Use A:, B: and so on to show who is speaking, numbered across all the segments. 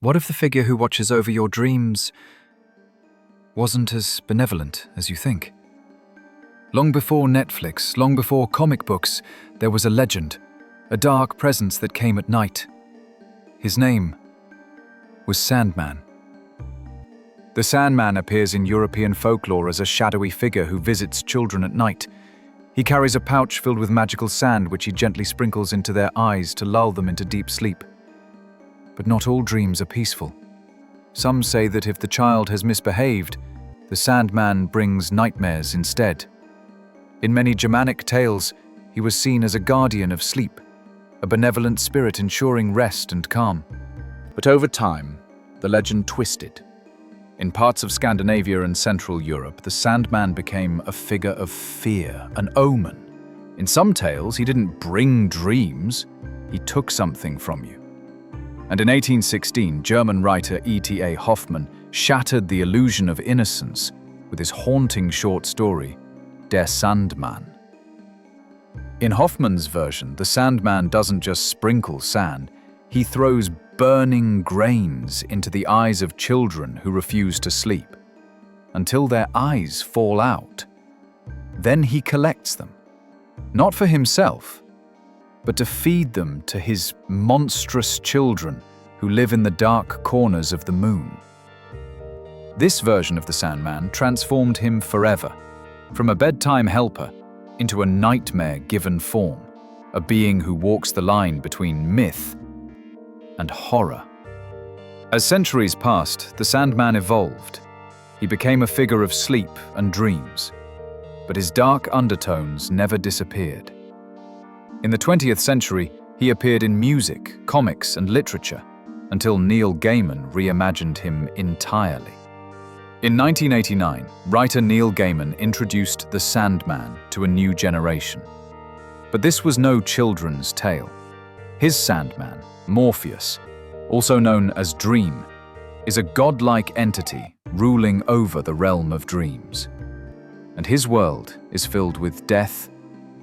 A: What if the figure who watches over your dreams wasn't as benevolent as you think? Long before Netflix, long before comic books, there was a legend, a dark presence that came at night. His name was Sandman. The Sandman appears in European folklore as a shadowy figure who visits children at night. He carries a pouch filled with magical sand which he gently sprinkles into their eyes to lull them into deep sleep. But not all dreams are peaceful. Some say that if the child has misbehaved, the Sandman brings nightmares instead. In many Germanic tales, he was seen as a guardian of sleep, a benevolent spirit ensuring rest and calm. But over time, the legend twisted. In parts of Scandinavia and Central Europe, the Sandman became a figure of fear, an omen. In some tales, he didn't bring dreams, he took something from you. And in 1816, German writer E.T.A. Hoffmann shattered the illusion of innocence with his haunting short story, Der Sandman. In Hoffmann's version, the Sandman doesn't just sprinkle sand, he throws burning grains into the eyes of children who refuse to sleep, until their eyes fall out. Then he collects them, not for himself, but to feed them to his monstrous children who live in the dark corners of the moon. This version of the Sandman transformed him forever, from a bedtime helper into a nightmare-given form, a being who walks the line between myth and horror. As centuries passed, the Sandman evolved. He became a figure of sleep and dreams, but his dark undertones never disappeared. In the 20th century, he appeared in music, comics, and literature, until Neil Gaiman reimagined him entirely. In 1989, writer Neil Gaiman introduced the Sandman to a new generation. But this was no children's tale. His Sandman, Morpheus, also known as Dream, is a godlike entity ruling over the realm of dreams. And his world is filled with death,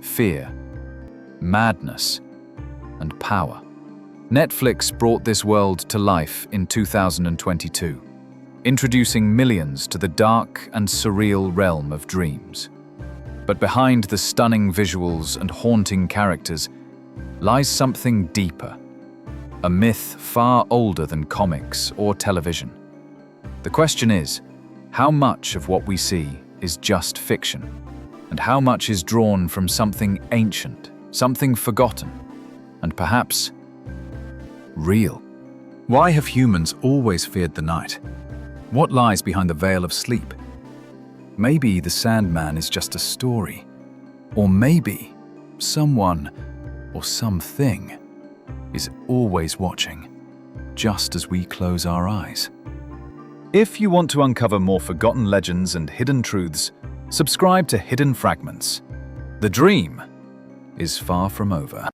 A: fear, madness, and power. Netflix brought this world to life in 2022, introducing millions to the dark and surreal realm of dreams. But behind the stunning visuals and haunting characters lies something deeper, a myth far older than comics or television. The question is, how much of what we see is just fiction, and how much is drawn from something ancient, something forgotten, and perhaps real? Why have humans always feared the night? What lies behind the veil of sleep? Maybe the Sandman is just a story, or maybe someone or something is always watching, just as we close our eyes. If you want to uncover more forgotten legends and hidden truths, subscribe to Hidden Fragments. The dream is far from over.